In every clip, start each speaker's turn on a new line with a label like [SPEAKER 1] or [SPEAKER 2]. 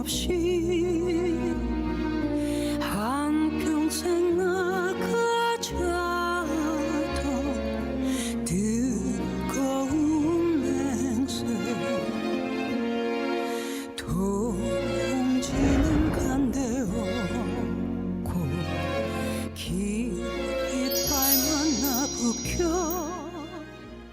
[SPEAKER 1] 끊임없이 한평생 나가자던 뜨거운 맹세 동지는 간대었고 길이 빨만 나부겨.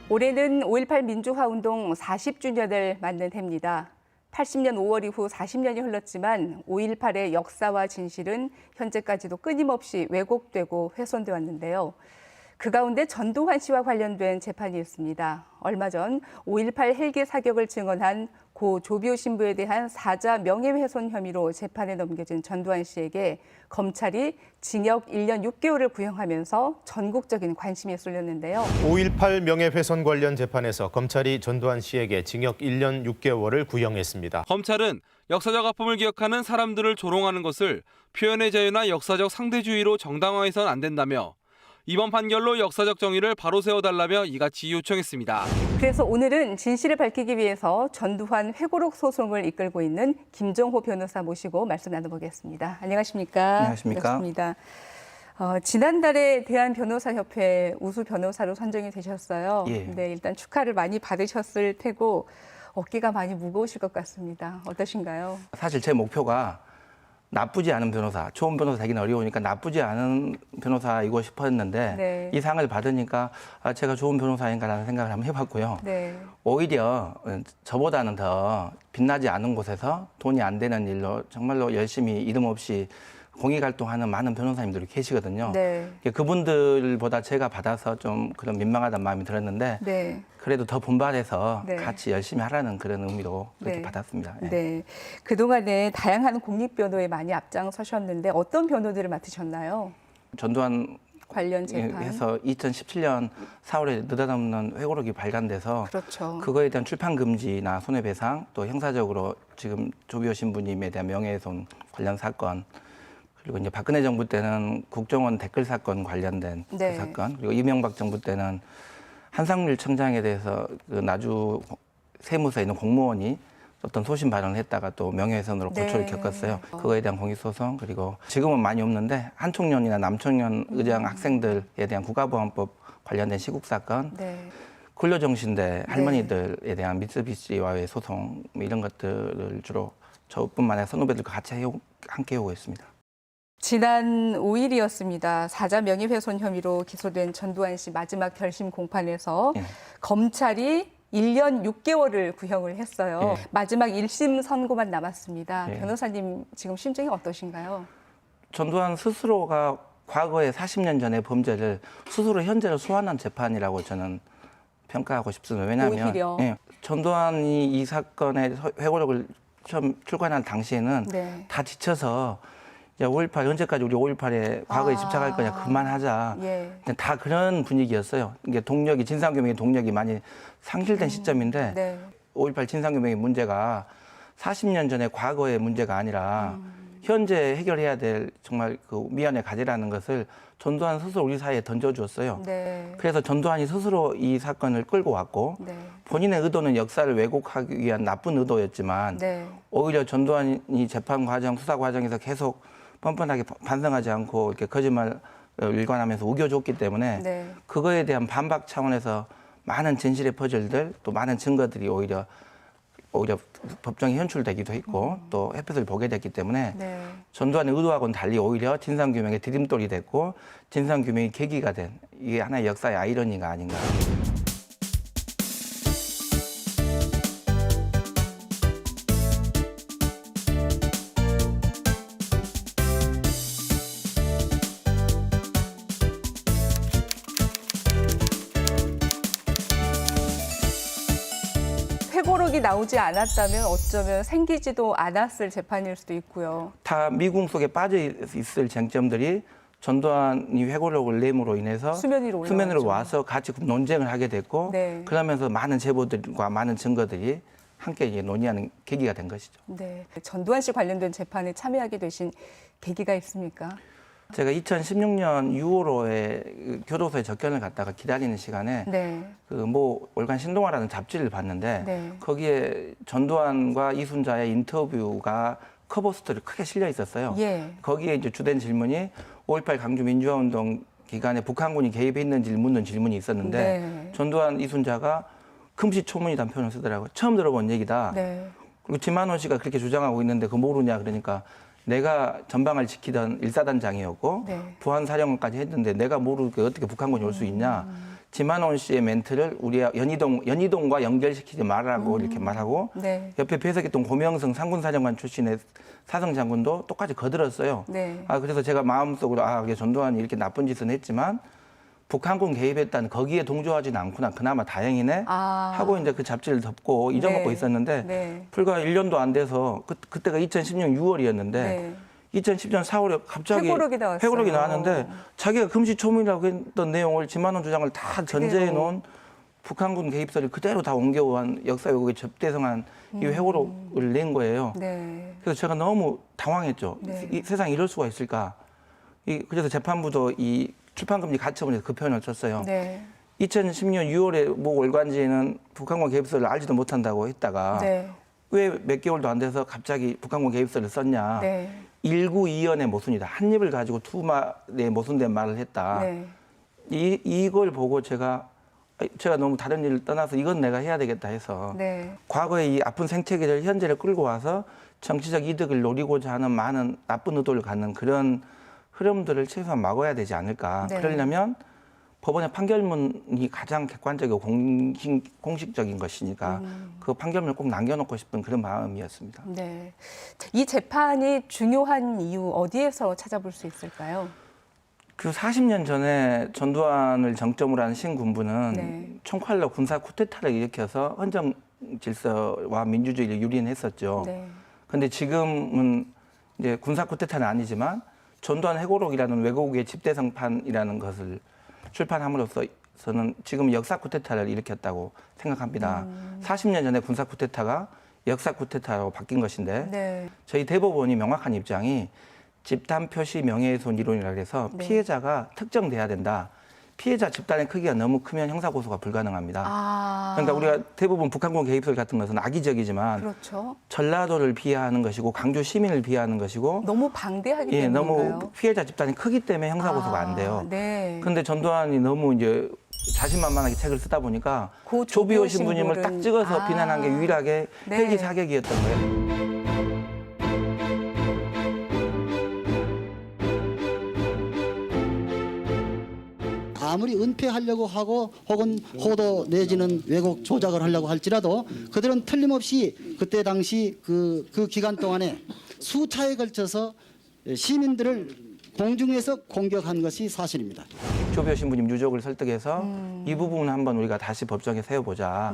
[SPEAKER 2] 올해는 5.18 민주화운동 40주년을 맞는 해입니다. 80년 5월 이후 40년이 흘렀지만 5.18의 역사와 진실은 현재까지도 끊임없이 왜곡되고 훼손돼 왔는데요. 그 가운데 전두환 씨와 관련된 재판이 있습니다. 얼마 전 5.18 헬기 사격을 증언한 고 조비오 신부에 대한 사자 명예훼손 혐의로 재판에 넘겨진 전두환 씨에게 검찰이 징역 1년 6개월을 구형하면서 전국적인 관심이 쏠렸는데요.
[SPEAKER 3] 5.18 명예훼손 관련 재판에서 검찰이 전두환 씨에게 징역 1년 6개월을 구형했습니다.
[SPEAKER 4] 검찰은 역사적 아픔을 기억하는 사람들을 조롱하는 것을 표현의 자유나 역사적 상대주의로 정당화해서는 안 된다며 이번 판결로 역사적 정의를 바로 세워달라며 이같이 요청했습니다.
[SPEAKER 2] 그래서 오늘은 진실을 밝히기 위해서 전두환 회고록 소송을 이끌고 있는 김정호 변호사 모시고 말씀 나눠보겠습니다. 안녕하십니까?
[SPEAKER 5] 안녕하십니까?
[SPEAKER 2] 반갑습니다. 지난달에 대한변호사협회 우수 변호사로 선정이 되셨어요.
[SPEAKER 5] 예.
[SPEAKER 2] 네, 일단 축하를 많이 받으셨을 테고 어깨가 많이 무거우실 것 같습니다. 어떠신가요?
[SPEAKER 5] 사실 제 목표가 나쁘지 않은 변호사, 좋은 변호사 되기는 어려우니까 나쁘지 않은 변호사이고 싶었는데
[SPEAKER 2] 네.
[SPEAKER 5] 이 상을 받으니까 제가 좋은 변호사인가라는 생각을 한번 해봤고요.
[SPEAKER 2] 네.
[SPEAKER 5] 오히려 저보다는 더 빛나지 않은 곳에서 돈이 안 되는 일로 정말로 열심히 이름 없이 공익활동하는 많은 변호사님들이 계시거든요.
[SPEAKER 2] 네.
[SPEAKER 5] 그분들보다 제가 받아서 좀 그런 민망하다는 마음이 들었는데
[SPEAKER 2] 네.
[SPEAKER 5] 그래도 더 분발해서
[SPEAKER 2] 네.
[SPEAKER 5] 같이 열심히 하라는 그런 의미로 그렇게
[SPEAKER 2] 네.
[SPEAKER 5] 받았습니다. 예.
[SPEAKER 2] 네. 그동안에 다양한 공익변호에 많이 앞장서셨는데 어떤 변호들을 맡으셨나요?
[SPEAKER 5] 전두환
[SPEAKER 2] 관련 재판.
[SPEAKER 5] 해서 2017년 4월에 느닷없는 회고록이 발간돼서
[SPEAKER 2] 그렇죠.
[SPEAKER 5] 그거에 대한 출판 금지나 손해배상 또 형사적으로 지금 조비오 신부님에 대한 명예훼손 관련 사건 그리고 이제 박근혜 정부 때는 국정원 댓글 사건 관련된
[SPEAKER 2] 네.
[SPEAKER 5] 그 사건 그리고 이명박 정부 때는 한상률 청장에 대해서 그 나주 세무서에 있는 공무원이 어떤 소신 발언을 했다가 또 명예훼손으로 고초를
[SPEAKER 2] 네.
[SPEAKER 5] 겪었어요. 그거에 대한 공익소송 그리고 지금은 많이 없는데 한총련이나 남총련 의장 학생들에 대한 국가보안법 관련된 시국 사건
[SPEAKER 2] 네.
[SPEAKER 5] 근로정신대 할머니들에 대한 미쓰비시와의 소송 이런 것들을 주로 저뿐만 아니라 선후배들과 같이 함께 해오고 있습니다.
[SPEAKER 2] 지난 5일이었습니다. 사자 명예훼손 혐의로 기소된 전두환 씨 마지막 결심 공판에서
[SPEAKER 5] 예.
[SPEAKER 2] 검찰이 1년 6개월을 구형을 했어요.
[SPEAKER 5] 예.
[SPEAKER 2] 마지막 1심 선고만 남았습니다.
[SPEAKER 5] 예.
[SPEAKER 2] 변호사님 지금 심정이 어떠신가요?
[SPEAKER 5] 전두환 스스로가 과거에 40년 전의 범죄를 스스로 현재로 소환한 재판이라고 저는 평가하고 싶습니다. 왜냐하면
[SPEAKER 2] 오히려.
[SPEAKER 5] 예, 전두환이 이 사건의 회고록을 처음 출간한 당시에는
[SPEAKER 2] 네.
[SPEAKER 5] 다 지쳐서 이제 5.18 언제까지 우리 5.18에 과거에 집착할 거냐 그만하자.
[SPEAKER 2] 예.
[SPEAKER 5] 다 그런 분위기였어요. 이게 동력이 진상규명의 동력이 많이 상실된 시점인데
[SPEAKER 2] 네.
[SPEAKER 5] 5.18 진상규명의 문제가 40년 전의 과거의 문제가 아니라 현재 해결해야 될 정말 그 미연의 과제라는 것을 전두환 스스로 우리 사회에 던져주었어요.
[SPEAKER 2] 네.
[SPEAKER 5] 그래서 전두환이 스스로 이 사건을 끌고 왔고
[SPEAKER 2] 네.
[SPEAKER 5] 본인의 의도는 역사를 왜곡하기 위한 나쁜 의도였지만
[SPEAKER 2] 네.
[SPEAKER 5] 오히려 전두환이 재판 과정, 수사 과정에서 계속 뻔뻔하게 반성하지 않고 이렇게 거짓말을 일관하면서 우겨줬기 때문에
[SPEAKER 2] 네.
[SPEAKER 5] 그거에 대한 반박 차원에서 많은 진실의 퍼즐들 또 많은 증거들이 오히려 법정에 현출되기도 했고 또 햇볕을 보게 됐기 때문에
[SPEAKER 2] 네.
[SPEAKER 5] 전두환의 의도하고는 달리 오히려 진상규명의 디딤돌이 됐고 진상규명의 계기가 된 이게 하나의 역사의 아이러니가 아닌가.
[SPEAKER 2] 회고록이 나오지 않았다면 어쩌면 생기지도 않았을 재판일 수도 있고요.
[SPEAKER 5] 다 미궁 속에 빠져 있을 쟁점들이 전두환이 회고록을 내므로 인해서
[SPEAKER 2] 수면 위로
[SPEAKER 5] 와서 같이 논쟁을 하게 됐고
[SPEAKER 2] 네.
[SPEAKER 5] 그러면서 많은 제보들과 많은 증거들이 함께 이제 논의하는 계기가 된 것이죠.
[SPEAKER 2] 네. 전두환 씨 관련된 재판에 참여하게 되신 계기가 있습니까?
[SPEAKER 5] 제가 2016년 6월호에 교도소에 접견을 갔다가 기다리는 시간에
[SPEAKER 2] 네.
[SPEAKER 5] 그 뭐 월간 신동아라는 잡지를 봤는데
[SPEAKER 2] 네.
[SPEAKER 5] 거기에 전두환과 이순자의 인터뷰가 커버 스토리 크게 실려 있었어요.
[SPEAKER 2] 예.
[SPEAKER 5] 거기에 이제 주된 질문이 5.18 강주 민주화운동 기간에 북한군이 개입했는지를 묻는 질문이 있었는데
[SPEAKER 2] 네.
[SPEAKER 5] 전두환 이순자가 금시초문이라는 표현을 쓰더라고요. 처음 들어본 얘기다.
[SPEAKER 2] 네.
[SPEAKER 5] 그리고 김만원 씨가 그렇게 주장하고 있는데 그거 모르냐 그러니까 내가 전방을 지키던 1사단장이었고
[SPEAKER 2] 네.
[SPEAKER 5] 부안사령관까지 했는데 내가 모르게 어떻게 북한군이 올 수 있냐. 김만원 씨의 멘트를 우리 연희동과 연결시키지 말라고 이렇게 말하고
[SPEAKER 2] 네.
[SPEAKER 5] 옆에 배석했던 고명성 상군사령관 출신의 사성장군도 똑같이 거들었어요.
[SPEAKER 2] 네.
[SPEAKER 5] 그래서 제가 마음속으로 이게 전두환이 이렇게 나쁜 짓은 했지만 북한군 개입했다는 거기에 동조하지는 않구나. 그나마 다행이네. 하고 이제 그 잡지를 덮고 잊어먹고
[SPEAKER 2] 네.
[SPEAKER 5] 있었는데
[SPEAKER 2] 네.
[SPEAKER 5] 불과 1년도 안 돼서 그때가 2016년 6월이었는데
[SPEAKER 2] 네.
[SPEAKER 5] 2010년 4월에 갑자기
[SPEAKER 2] 회고록이 나왔어요.
[SPEAKER 5] 회고록이 나왔는데 자기가 금시초문이라고 했던 내용을 김만원 주장을 다 전제해 놓은 북한군 개입설을 그대로 다 옮겨온 역사 왜곡에 접대성한 이 회고록을 낸 거예요.
[SPEAKER 2] 네.
[SPEAKER 5] 그래서 제가 너무 당황했죠.
[SPEAKER 2] 네.
[SPEAKER 5] 이 세상에 이럴 수가 있을까? 그래서 재판부도 이 출판금지 가처분에서 그 표현을 썼어요.
[SPEAKER 2] 네.
[SPEAKER 5] 2010년 6월에 모 월간지에는 북한군 개입설을 알지도 못한다고 했다가
[SPEAKER 2] 네.
[SPEAKER 5] 왜 몇 개월도 안 돼서 갑자기 북한군 개입설을 썼냐.
[SPEAKER 2] 네.
[SPEAKER 5] 1구2연의 모순이다. 한 입을 가지고 두 말의 모순된 말을 했다.
[SPEAKER 2] 네.
[SPEAKER 5] 이걸 보고 제가 너무 다른 일을 떠나서 이건 내가 해야 되겠다 해서
[SPEAKER 2] 네.
[SPEAKER 5] 과거의 이 아픈 생태계를 현재를 끌고 와서 정치적 이득을 노리고자 하는 많은 나쁜 의도를 갖는 그런 흐름들을 최소한 막아야 되지 않을까.
[SPEAKER 2] 네.
[SPEAKER 5] 그러려면 법원의 판결문이 가장 객관적이고 공식적인 것이니까 그 판결문을 꼭 남겨놓고 싶은 그런 마음이었습니다.
[SPEAKER 2] 네. 이 재판이 중요한 이유 어디에서 찾아볼 수 있을까요?
[SPEAKER 5] 그 40년 전에 전두환을 정점으로 한 신군부는
[SPEAKER 2] 네.
[SPEAKER 5] 총칼로 군사 쿠데타를 일으켜서 헌정 질서와 민주주의를 유린했었죠.
[SPEAKER 2] 네.
[SPEAKER 5] 그런데 지금은 이제 군사 쿠데타는 아니지만 전두환 회고록이라는 외국의 집대성판이라는 것을 출판함으로써는 지금 역사 쿠데타를 일으켰다고 생각합니다. 40년 전에 군사 쿠데타가 역사 쿠데타로 바뀐 것인데
[SPEAKER 2] 네.
[SPEAKER 5] 저희 대법원이 명확한 입장이 집단 표시 명예훼손 이론이라고 해서
[SPEAKER 2] 네.
[SPEAKER 5] 피해자가 특정돼야 된다. 피해자 집단의 크기가 너무 크면 형사고소가 불가능합니다. 그러니까 우리가 대부분 북한군 개입설 같은 것은 악의적이지만
[SPEAKER 2] 그렇죠.
[SPEAKER 5] 전라도를 비하하는 것이고 강주 시민을 비하하는 것이고
[SPEAKER 2] 너무 방대하기
[SPEAKER 5] 예,
[SPEAKER 2] 때문인가요?
[SPEAKER 5] 너무 피해자 집단이 크기 때문에 형사고소가 안 돼요.
[SPEAKER 2] 네.
[SPEAKER 5] 그런데 전두환이 너무 이제 자신만만하게 책을 쓰다 보니까
[SPEAKER 2] 고
[SPEAKER 5] 조비오 신부님을 딱 찍어서 비난한 게 유일하게
[SPEAKER 2] 네.
[SPEAKER 5] 헬기 사격이었던 거예요.
[SPEAKER 6] 아무리 은폐하려고 하고 혹은 호도 내지는 왜곡 조작을 하려고 할지라도 그들은 틀림없이 그때 당시 그 기간 동안에 수차에 걸쳐서 시민들을 공중에서 공격한 것이 사실입니다.
[SPEAKER 5] 조비오 신부님 유족을 설득해서 이 부분은 한번 우리가 다시 법정에 세워보자.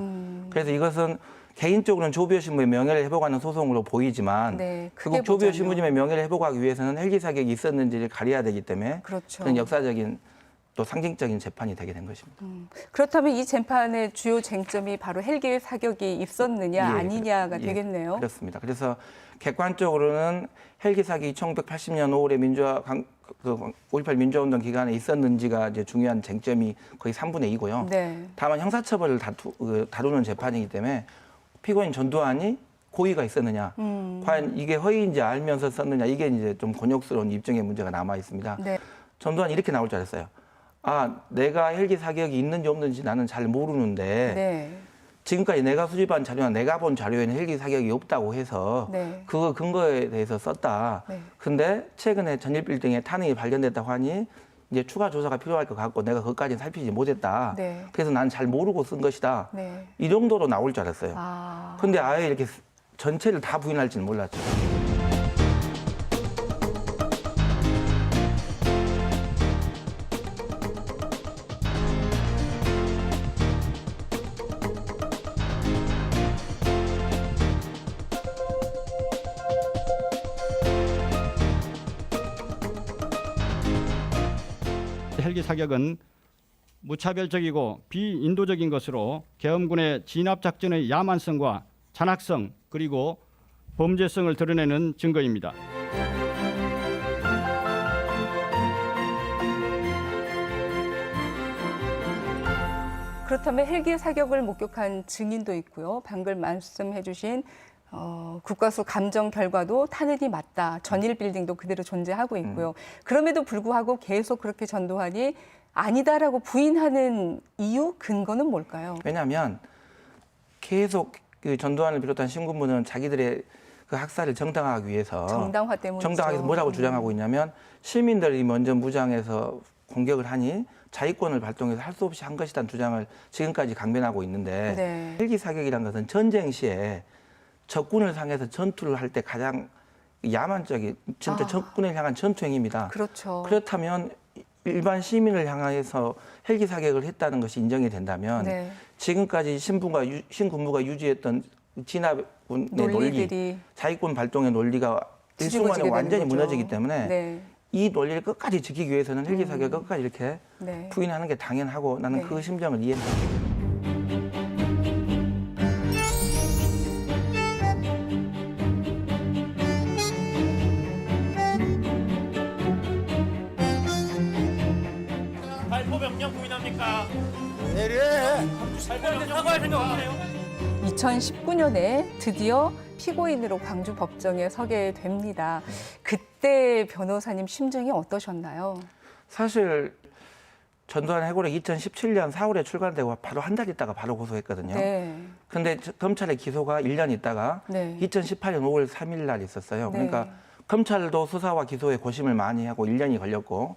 [SPEAKER 5] 그래서 이것은 개인적으로는 조비오 신부의 명예를 회복하는 소송으로 보이지만
[SPEAKER 2] 네, 크게
[SPEAKER 5] 결국 조비오
[SPEAKER 2] 보자면.
[SPEAKER 5] 신부님의 명예를 회복하기 위해서는 헬기 사격이 있었는지를 가려야 되기 때문에
[SPEAKER 2] 그렇죠.
[SPEAKER 5] 그런 역사적인 또 상징적인 재판이 되게 된 것입니다.
[SPEAKER 2] 그렇다면 이 재판의 주요 쟁점이 바로 헬기 사격이 있었느냐
[SPEAKER 5] 예,
[SPEAKER 2] 아니냐가
[SPEAKER 5] 예,
[SPEAKER 2] 되겠네요.
[SPEAKER 5] 그렇습니다. 그래서 객관적으로는 헬기 사격이 1980년 5월에 5.18 민주화운동 기간에 있었는지가 이제 중요한 쟁점이 거의 3분의 2고요.
[SPEAKER 2] 네.
[SPEAKER 5] 다만 형사처벌을 다루는 재판이기 때문에 피고인 전두환이 고의가 있었느냐, 과연 이게 허위인지 알면서 썼느냐, 이게 이제 좀 곤욕스러운 입증의 문제가 남아 있습니다.
[SPEAKER 2] 네.
[SPEAKER 5] 전두환이 이렇게 나올 줄 알았어요. 내가 헬기 사격이 있는지 없는지 나는 잘 모르는데
[SPEAKER 2] 네.
[SPEAKER 5] 지금까지 내가 수집한 자료나 내가 본 자료에는 헬기 사격이 없다고 해서
[SPEAKER 2] 네.
[SPEAKER 5] 그 근거에 대해서 썼다.
[SPEAKER 2] 네.
[SPEAKER 5] 근데 최근에 전일빌딩에 탄핵이 발견됐다고 하니 이제 추가 조사가 필요할 것 같고 내가 그것까지는 살피지 못했다.
[SPEAKER 2] 네.
[SPEAKER 5] 그래서 난 잘 모르고 쓴 것이다.
[SPEAKER 2] 네.
[SPEAKER 5] 이 정도로 나올 줄 알았어요. 근데 아예 이렇게 전체를 다 부인할지는 몰랐죠.
[SPEAKER 7] 헬기 사격은 무차별적이고 비인도적인 것으로 계엄군의 진압 작전의 야만성과 잔악성 그리고 범죄성을 드러내는 증거입니다.
[SPEAKER 2] 그렇다면 헬기 사격을 목격한 증인도 있고요. 방금 말씀해 주신 국가수 감정 결과도 탄핵이 맞다. 전일 빌딩도 그대로 존재하고 있고요. 그럼에도 불구하고 계속 그렇게 전두환이 아니다라고 부인하는 이유, 근거는 뭘까요?
[SPEAKER 5] 왜냐하면 계속 그 전두환을 비롯한 신군부는 자기들의 그 학살을 정당화하기 위해서
[SPEAKER 2] 정당화 때문이죠.
[SPEAKER 5] 정당화해서 뭐라고 주장하고 있냐면 시민들이 먼저 무장해서 공격을 하니 자위권을 발동해서 할 수 없이 한 것이라는 주장을 지금까지 강변하고 있는데
[SPEAKER 2] 네.
[SPEAKER 5] 헬기 사격이란 것은 전쟁 시에 적군을 향해서 전투를 할 때 가장 야만적인 진짜 적군을 향한 전투 행위입니다.
[SPEAKER 2] 그렇죠.
[SPEAKER 5] 그렇다면 일반 시민을 향해서 헬기 사격을 했다는 것이 인정이 된다면
[SPEAKER 2] 네.
[SPEAKER 5] 지금까지 신군부가 유지했던 진압의 논리,
[SPEAKER 2] 논리들이
[SPEAKER 5] 자위권 발동의 논리가 일순간에
[SPEAKER 2] 뒤집어지게
[SPEAKER 5] 완전히
[SPEAKER 2] 되는 거죠.
[SPEAKER 5] 무너지기 때문에
[SPEAKER 2] 네.
[SPEAKER 5] 이 논리를 끝까지 지키기 위해서는 헬기 사격을 끝까지 이렇게
[SPEAKER 2] 네.
[SPEAKER 5] 부인하는 게 당연하고 나는
[SPEAKER 2] 네.
[SPEAKER 5] 그 심정을 이해합니다.
[SPEAKER 8] 발포 명령 부인합니까? 발포 명령 사과할 생각 없으세요?
[SPEAKER 2] 2019년에 드디어 피고인으로 광주 법정에 서게 됩니다. 그때 변호사님 심정이 어떠셨나요?
[SPEAKER 5] 사실 전두환 해고를 2017년 4월에 출간되고 바로 한 달 있다가 바로 고소했거든요.
[SPEAKER 2] 네.
[SPEAKER 5] 근데 검찰의 기소가 1년 있다가
[SPEAKER 2] 네.
[SPEAKER 5] 2018년 5월 3일 날 있었어요.
[SPEAKER 2] 네.
[SPEAKER 5] 그러니까 검찰도 수사와 기소에 고심을 많이 하고 1년이 걸렸고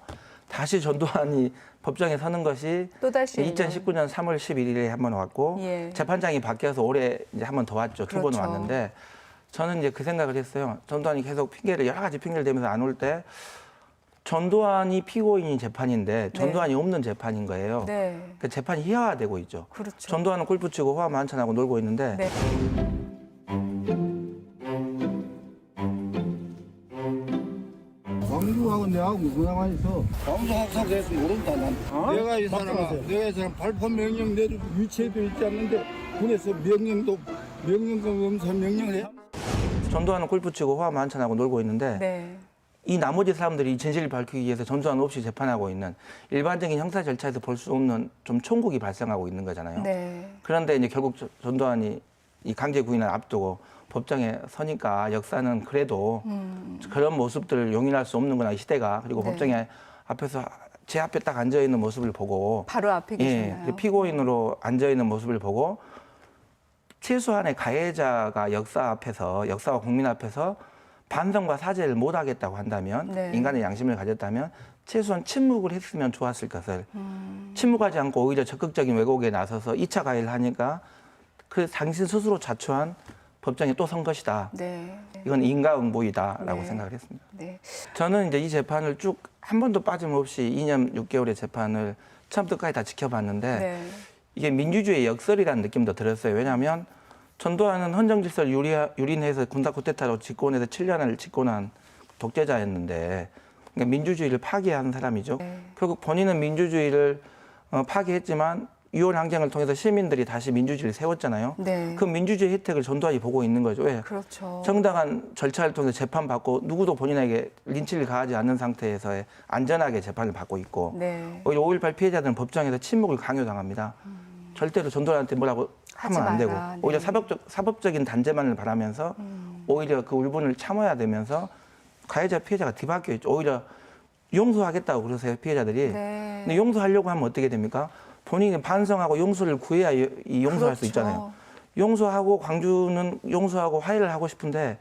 [SPEAKER 5] 다시 전두환이 법정에 서는 것이
[SPEAKER 2] 또다시
[SPEAKER 5] 2019년 3월 11일에 한 번 왔고
[SPEAKER 2] 예.
[SPEAKER 5] 재판장이 바뀌어서 올해 이제 한 번 더 왔죠. 두 번
[SPEAKER 2] 그렇죠.
[SPEAKER 5] 왔는데 저는 이제 그 생각을 했어요. 전두환이 계속 핑계를 여러 가지 핑계를 대면서 안 올 때 전두환이 피고인인 재판인데 전두환이 없는 재판인 거예요.
[SPEAKER 2] 네.
[SPEAKER 5] 그 재판이 희화화되고 있죠.
[SPEAKER 2] 그렇죠.
[SPEAKER 5] 전두환은 골프 치고 호화 만찬하고 놀고 있는데
[SPEAKER 2] 네.
[SPEAKER 9] 광주하고 내하고 무슨 상관이 있어? 광주 학생 돼서 모른다 난. 내가 이 사람 발포 명령 내도 유치해도 있지 않는데 군에서 명령도 검사 명령을 해.
[SPEAKER 5] 전두환은 골프 치고 호화 만찬하고 놀고 있는데
[SPEAKER 2] 네.
[SPEAKER 5] 이 나머지 사람들이 진실을 밝히기 위해서 전두환 없이 재판하고 있는 일반적인 형사 절차에서 볼 수 없는 좀 총국이 발생하고 있는 거잖아요.
[SPEAKER 2] 네.
[SPEAKER 5] 그런데 이제 결국 전두환이 이 강제 구인을 앞두고 법정에 서니까 역사는 그래도 그런 모습들을 용인할 수 없는구나 이 시대가. 그리고
[SPEAKER 2] 네.
[SPEAKER 5] 법정에 앞에서 제 앞에 딱 앉아 있는 모습을 보고
[SPEAKER 2] 바로 앞에 계시나요?
[SPEAKER 5] 예, 피고인으로 앉아 있는 모습을 보고 최소한의 가해자가 역사와 국민 앞에서 반성과 사죄를 못 하겠다고 한다면
[SPEAKER 2] 네.
[SPEAKER 5] 인간의 양심을 가졌다면 최소한 침묵을 했으면 좋았을 것을 침묵하지 않고 오히려 적극적인 왜곡에 나서서 2차 가해를 하니까 그 당신 스스로 자초한 법정에 또 선 것이다.
[SPEAKER 2] 네.
[SPEAKER 5] 이건 인과응보이다라고
[SPEAKER 2] 네.
[SPEAKER 5] 생각을 했습니다.
[SPEAKER 2] 네.
[SPEAKER 5] 저는 이제 이 재판을 쭉 한 번도 빠짐없이 2년 6개월의 재판을 처음부터 끝까지 다 지켜봤는데
[SPEAKER 2] 네.
[SPEAKER 5] 이게 민주주의의 역설이라는 느낌도 들었어요. 왜냐하면 전두환은 헌정질서를 유린해서 군사 쿠데타로 집권해서 7년을 집권한 독재자였는데 그러니까 민주주의를 파괴한 사람이죠.
[SPEAKER 2] 네.
[SPEAKER 5] 결국 본인은 민주주의를 파괴했지만 6월 항쟁을 통해서 시민들이 다시 민주주의를 세웠잖아요.
[SPEAKER 2] 네.
[SPEAKER 5] 그 민주주의 혜택을 전두환이 보고 있는 거죠. 왜?
[SPEAKER 2] 그렇죠.
[SPEAKER 5] 정당한 절차를 통해서 재판받고 누구도 본인에게 린치를 가하지 않는 상태에서 안전하게 재판을 받고 있고
[SPEAKER 2] 네.
[SPEAKER 5] 오히려 5.18 피해자들은 법정에서 침묵을 강요당합니다. 절대로 전두환한테 뭐라고
[SPEAKER 2] 하지
[SPEAKER 5] 하면 안 되고
[SPEAKER 2] 마라. 네.
[SPEAKER 5] 오히려 사법적인 단죄만을 바라면서 오히려 그 울분을 참아야 되면서 가해자 피해자가 뒤바뀌어 있죠. 오히려 용서하겠다고 그러세요 피해자들이.
[SPEAKER 2] 네.
[SPEAKER 5] 근데 용서하려고 하면 어떻게 됩니까? 본인이 반성하고 용서를 구해야 이 용서할 수
[SPEAKER 2] 그렇죠.
[SPEAKER 5] 있잖아요. 용서하고 광주는 용서하고 화해를 하고 싶은데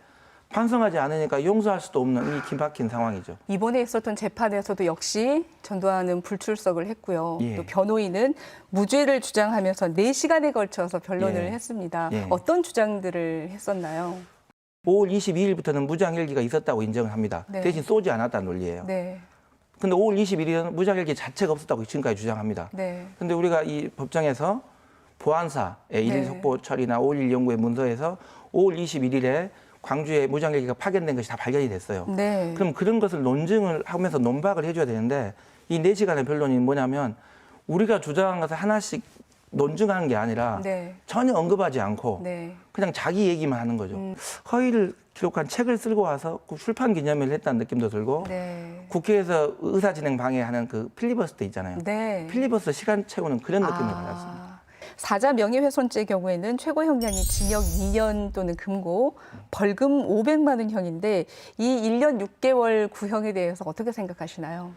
[SPEAKER 5] 반성하지 않으니까 용서할 수도 없는 이 기막힌 상황이죠.
[SPEAKER 2] 이번에 있었던 재판에서도 역시 전두환은 불출석을 했고요.
[SPEAKER 5] 예.
[SPEAKER 2] 또 변호인은 무죄를 주장하면서 4시간에 걸쳐서 변론을
[SPEAKER 5] 예.
[SPEAKER 2] 했습니다.
[SPEAKER 5] 예.
[SPEAKER 2] 어떤 주장들을 했었나요?
[SPEAKER 5] 5월 22일부터는 무장헬기가 있었다고 인정을 합니다.
[SPEAKER 2] 네.
[SPEAKER 5] 대신 쏘지 않았다는 논리예요.
[SPEAKER 2] 네.
[SPEAKER 5] 근데 5월 21일은 무장헬기 자체가 없었다고 지금까지 주장합니다.
[SPEAKER 2] 네.
[SPEAKER 5] 근데 우리가 이 법정에서 보안사의 일일 속보 처리나 5.11 연구의 문서에서 5월 21일에 광주에 무장헬기가 파견된 것이 다 발견이 됐어요.
[SPEAKER 2] 네.
[SPEAKER 5] 그럼 그런 것을 논증을 하면서 논박을 해줘야 되는데 이 4시간의 변론이 뭐냐면 우리가 주장한 것을 하나씩 논증하는 게 아니라
[SPEAKER 2] 네.
[SPEAKER 5] 전혀 언급하지 않고
[SPEAKER 2] 네.
[SPEAKER 5] 그냥 자기 얘기만 하는 거죠. 허위를 기록한 책을 쓸고 와서 그 출판 기념회를 했다는 느낌도 들고
[SPEAKER 2] 네.
[SPEAKER 5] 국회에서 의사진행 방해하는 그 필리버스터 있잖아요.
[SPEAKER 2] 네.
[SPEAKER 5] 필리버스터 시간 채우는 그런 느낌을 받았습니다.
[SPEAKER 2] 사자 명예훼손죄 경우에는 최고 형량이 징역 2년 또는 금고, 벌금 500만 원형인데 이 1년 6개월 구형에 대해서 어떻게 생각하시나요?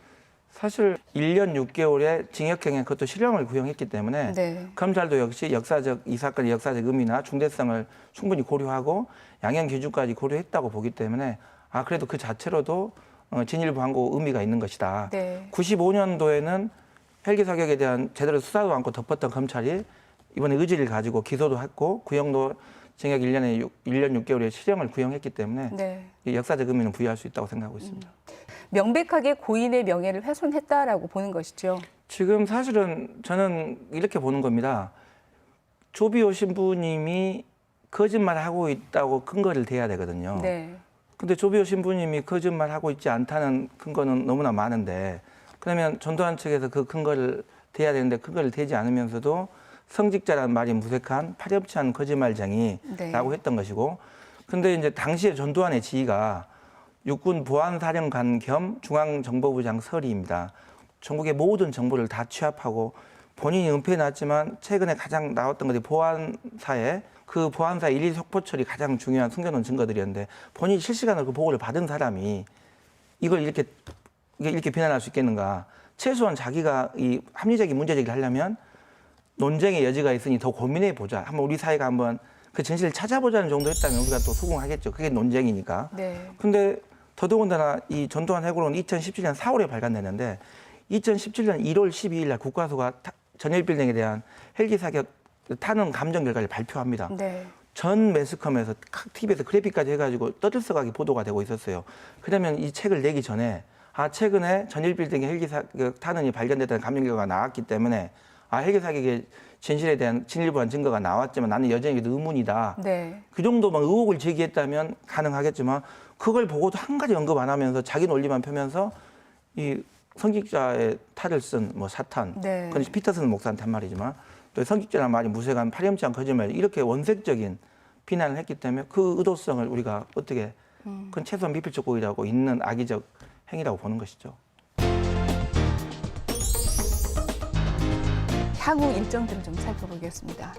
[SPEAKER 5] 사실 1년 6개월의 징역형에 그것도 실형을 구형했기 때문에
[SPEAKER 2] 네.
[SPEAKER 5] 검찰도 역시 이 사건의 역사적 의미나 중대성을 충분히 고려하고 양형 기준까지 고려했다고 보기 때문에 그래도 그 자체로도 진일보하고 의미가 있는 것이다.
[SPEAKER 2] 네.
[SPEAKER 5] 95년도에는 헬기 사격에 대한 제대로 수사도 않고 덮었던 검찰이 이번에 의지를 가지고 기소도 했고 구형도 징역 1년 6개월의 실형을 구형했기 때문에
[SPEAKER 2] 네.
[SPEAKER 5] 이 역사적 의미는 부여할 수 있다고 생각하고 있습니다.
[SPEAKER 2] 명백하게 고인의 명예를 훼손했다라고 보는 것이죠.
[SPEAKER 5] 지금 사실은 저는 이렇게 보는 겁니다. 조비오 신부님이 거짓말하고 있다고 근거를 대야 되거든요.
[SPEAKER 2] 네.
[SPEAKER 5] 근데 조비오 신부님이 거짓말하고 있지 않다는 근거는 너무나 많은데 그러면 전두환 측에서 그 근거를 대야 되는데 근거를 대지 않으면서도 성직자라는 말이 무색한 파렴치 않은 거짓말쟁이라고 했던 것이고 근데 이제 당시에 전두환의 지위가 육군 보안사령관 겸 중앙정보부장 서리입니다. 전국의 모든 정보를 다 취합하고 본인이 은폐해 놨지만 최근에 가장 나왔던 것이 보안사에 그 보안사 일일 속보 처리 가장 중요한 숨겨놓은 증거들이었는데 본인이 실시간으로 그 보고를 받은 사람이 이걸 이렇게 비난할 수 있겠는가. 최소한 자기가 이 합리적인 문제 제기를 하려면 논쟁의 여지가 있으니 더 고민해 보자. 한번 우리 사회가 한번 그 진실을 찾아보자는 정도 했다면 우리가 또 수긍하겠죠. 그게 논쟁이니까.
[SPEAKER 2] 네.
[SPEAKER 5] 근데 더더군다나 이 전두환 해고론은 2017년 4월에 발간됐는데 2017년 1월 12일 날 국가수가 전일빌딩에 대한 헬기 사격 타는 감정 결과를 발표합니다.
[SPEAKER 2] 네.
[SPEAKER 5] 전 매스컴에서 각 TV에서 그래픽까지 해가지고 떠들썩하게 보도가 되고 있었어요. 그러면 이 책을 내기 전에 최근에 전일빌딩에 헬기 사격 타는이 발견됐다는 감정 결과가 나왔기 때문에 헬기 사격의 진실에 대한 진일보한 증거가 나왔지만 나는 여전히 의문이다.
[SPEAKER 2] 네.
[SPEAKER 5] 그 정도만 의혹을 제기했다면 가능하겠지만 그걸 보고도 한 가지 언급 안 하면서 자기 논리만 펴면서 이 성직자의 탈을 쓴 사탄,
[SPEAKER 2] 네.
[SPEAKER 5] 그건 피터슨 목사한테 한 말이지만 또 성직자라는 말이 무색한 파렴치한 거짓말 이렇게 원색적인 비난을 했기 때문에 그 의도성을 우리가 어떻게 그건 최소한 미필적 고의라고 있는 악의적 행위라고 보는 것이죠.
[SPEAKER 2] 향후 일정들을 좀 살펴보겠습니다.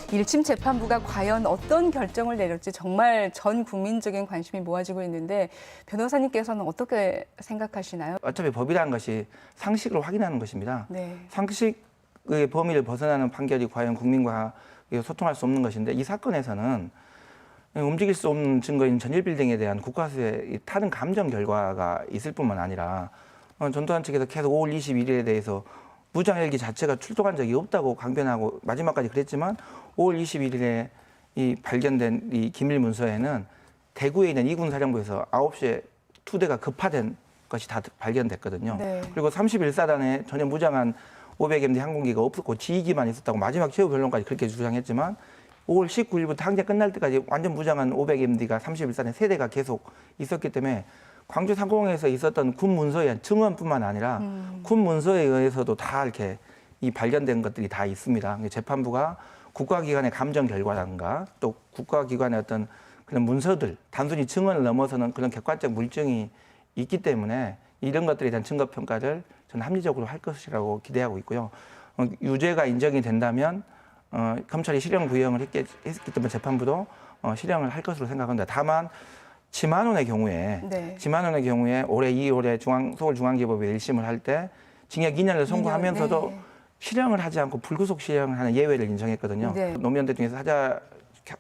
[SPEAKER 2] 1심 재판부가 과연 어떤 결정을 내릴지 정말 전 국민적인 관심이 모아지고 있는데 변호사님께서는 어떻게 생각하시나요?
[SPEAKER 5] 어차피 법이라는 것이 상식으로 확인하는 것입니다.
[SPEAKER 2] 네.
[SPEAKER 5] 상식의 범위를 벗어나는 판결이 과연 국민과 소통할 수 없는 것인데 이 사건에서는 움직일 수 없는 증거인 전일빌딩에 대한 국가수의 타는 감정 결과가 있을 뿐만 아니라 전두환 측에서 계속 5월 21일에 대해서 무장헬기 자체가 출동한 적이 없다고 강변하고 마지막까지 그랬지만 5월 21일에 이 발견된 이 기밀 문서에는 대구에 있는 이군 사령부에서 9시에 2대가 급파된 것이 다 발견됐거든요.
[SPEAKER 2] 네.
[SPEAKER 5] 그리고 31사단에 전혀 무장한 500MD 항공기가 없었고 지휘기만 있었다고 마지막 최후 변론까지 그렇게 주장했지만 5월 19일부터 항제 끝날 때까지 완전 무장한 500MD가 31사단에 3대가 계속 있었기 때문에 광주 상공에서 있었던 군 문서의 증언뿐만 아니라 군 문서에 의해서도 다 이렇게 이 발견된 것들이 다 있습니다. 재판부가 국가기관의 감정 결과라든가 또 국가기관의 어떤 그런 문서들, 단순히 증언을 넘어서는 그런 객관적 물증이 있기 때문에 이런 것들에 대한 증거 평가를 저는 합리적으로 할 것이라고 기대하고 있고요. 유죄가 인정이 된다면 검찰이 실형 구형을 했기 때문에 재판부도 실형을 할 것으로 생각합니다. 다만 지만원의 경우에 올해 2월에 서울중앙지법에 1심을 할 때 징역 2년을 선고하면서도
[SPEAKER 2] 네.
[SPEAKER 5] 실형을 하지 않고 불구속 실형을 하는 예외를 인정했거든요.
[SPEAKER 2] 네.
[SPEAKER 5] 노무현 대통령에서 사자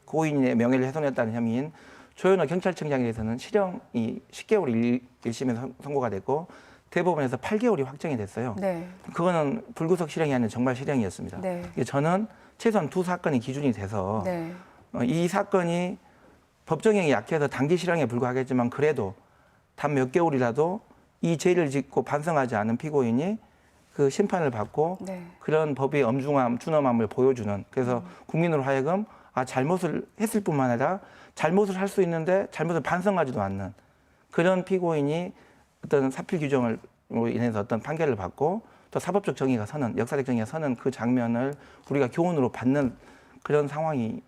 [SPEAKER 5] 고인의 명예를 훼손했다는 혐의인 조현호 경찰청장에 대해서는 실형이 10개월이 1심에서 선고가 됐고 대법원에서 8개월이 확정이 됐어요.
[SPEAKER 2] 네.
[SPEAKER 5] 그거는 불구속 실형이 아니라 정말 실형이었습니다.
[SPEAKER 2] 네.
[SPEAKER 5] 저는 최소한 두 사건이 기준이 돼서
[SPEAKER 2] 네.
[SPEAKER 5] 이 사건이 법정형이 약해서 단기 실형에 불과하겠지만 그래도 단 몇 개월이라도 이 죄를 짓고 반성하지 않은 피고인이 그 심판을 받고
[SPEAKER 2] 네.
[SPEAKER 5] 그런 법의 엄중함, 준엄함을 보여주는 그래서 국민으로 하여금 잘못을 했을 뿐만 아니라 잘못을 할 수 있는데 잘못을 반성하지도 않는 그런 피고인이 어떤 사필 규정으로 인해서 어떤 판결을 받고 또 사법적 정의가 서는 역사적 정의가 서는 그 장면을 우리가 교훈으로 받는 그런 상황이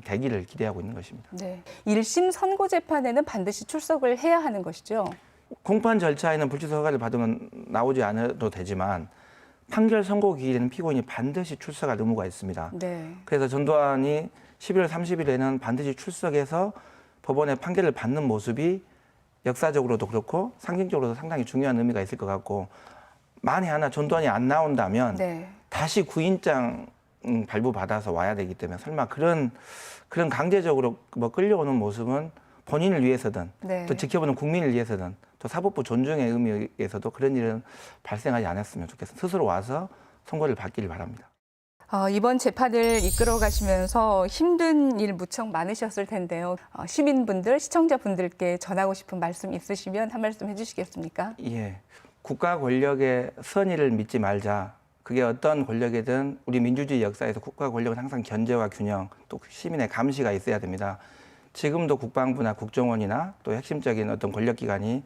[SPEAKER 5] 되기를 기대하고 있는 것입니다.
[SPEAKER 2] 네. 1심 선고 재판에는 반드시 출석을 해야 하는 것이죠.
[SPEAKER 5] 공판 절차에는 불출석 허가를 받으면 나오지 않아도 되지만 판결 선고 기일에는 피고인이 반드시 출석할 의무가 있습니다.
[SPEAKER 2] 네.
[SPEAKER 5] 그래서 전두환이 11월 30일에는 반드시 출석해서 법원의 판결을 받는 모습이 역사적으로도 그렇고 상징적으로도 상당히 중요한 의미가 있을 것 같고, 만에 하나 전두환이 안 나온다면
[SPEAKER 2] 네.
[SPEAKER 5] 다시 구인장 발부받아서 와야 되기 때문에 설마 그런 강제적으로 뭐 끌려오는 모습은 본인을 위해서든
[SPEAKER 2] 네.
[SPEAKER 5] 또 지켜보는 국민을 위해서든 또 사법부 존중의 의미에서도 그런 일은 발생하지 않았으면 좋겠습니다. 스스로 와서 선고를 받기를 바랍니다.
[SPEAKER 2] 이번 재판을 이끌어 가시면서 힘든 일 무척 많으셨을 텐데요. 시민분들, 시청자분들께 전하고 싶은 말씀 있으시면 한 말씀 해주시겠습니까?
[SPEAKER 5] 예, 국가 권력의 선의를 믿지 말자. 그게 어떤 권력이든 우리 민주주의 역사에서 국가 권력은 항상 견제와 균형, 또 시민의 감시가 있어야 됩니다. 지금도 국방부나 국정원이나 또 핵심적인 어떤 권력기관이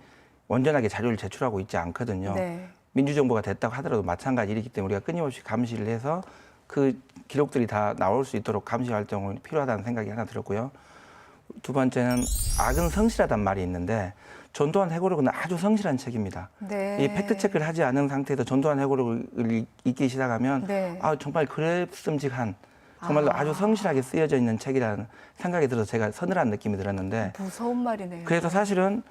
[SPEAKER 5] 온전하게 자료를 제출하고 있지 않거든요.
[SPEAKER 2] 네.
[SPEAKER 5] 민주정부가 됐다고 하더라도 마찬가지 일이기 때문에 우리가 끊임없이 감시를 해서 그 기록들이 다 나올 수 있도록 감시 활동이 필요하다는 생각이 하나 들었고요. 두 번째는 악은 성실하단 말이 있는데 전두환 해고록은 아주 성실한 책입니다.
[SPEAKER 2] 네.
[SPEAKER 5] 이 팩트 체크를 하지 않은 상태에서 전두환 해고록을 읽기 시작하면
[SPEAKER 2] 네.
[SPEAKER 5] 정말 그랬음직한 정말로 아주 성실하게 쓰여져 있는 책이라는 생각이 들어서 제가 서늘한 느낌이 들었는데,
[SPEAKER 2] 무서운 말이네요.
[SPEAKER 5] 그래서 사실은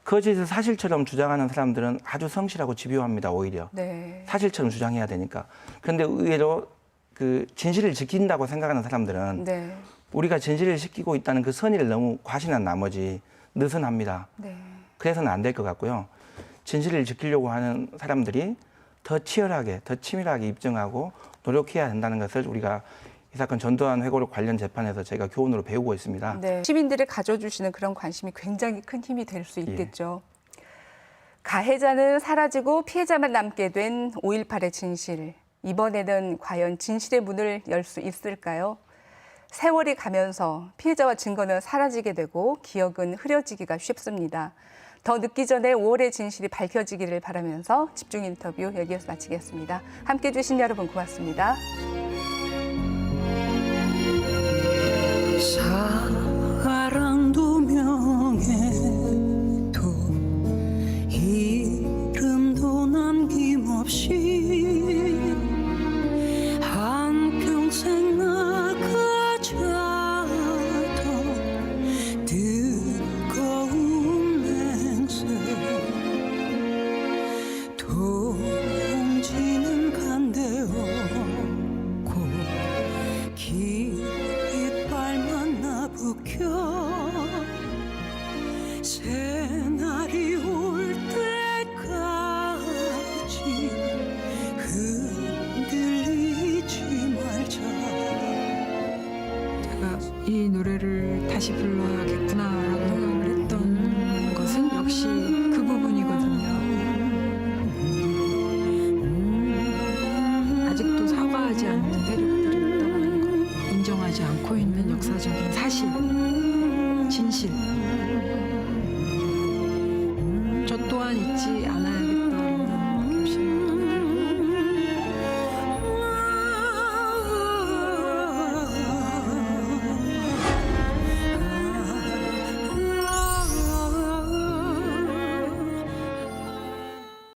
[SPEAKER 5] 거짓을 사실처럼 주장하는 사람들은 아주 성실하고 집요합니다. 오히려
[SPEAKER 2] 네.
[SPEAKER 5] 사실처럼 주장해야 되니까. 그런데 의외로 그 진실을 지킨다고 생각하는 사람들은
[SPEAKER 2] 네.
[SPEAKER 5] 우리가 진실을 지키고 있다는 그 선의를 너무 과신한 나머지 느슨합니다.
[SPEAKER 2] 네.
[SPEAKER 5] 그래서는 안 될 것 같고요. 진실을 지키려고 하는 사람들이 더 치열하게, 더 치밀하게 입증하고 노력해야 된다는 것을 우리가 이 사건 전두환 회고록 관련 재판에서 제가 교훈으로 배우고 있습니다.
[SPEAKER 2] 네. 시민들이 가져주시는 그런 관심이 굉장히 큰 힘이 될 수 있겠죠. 가해자는 사라지고 피해자만 남게 된 5.18의 진실. 이번에는 과연 진실의 문을 열 수 있을까요? 세월이 가면서 피해자와 증거는 사라지게 되고 기억은 흐려지기가 쉽습니다. 더 늦기 전에 5월의 진실이 밝혀지기를 바라면서 집중 인터뷰 여기에서 마치겠습니다. 함께해 주신 여러분 고맙습니다.
[SPEAKER 1] 사랑도 명예도 이름도 남김없이 한평생 나가자던 뜨거운 맹세 동지는 간대었고 깃발만 나부켜 새날이 올 때까지 흔들리지 말자.
[SPEAKER 10] 제가 이 노래를 다시 불러야겠구나라고 생각을 했던 것은 역시 그 부분이거든요. 아직도 사과하지 않는 세력들이 있다는 것, 인정하지 않고 있는 역사적인 사실, 진실. 저 또한 잊지 않아야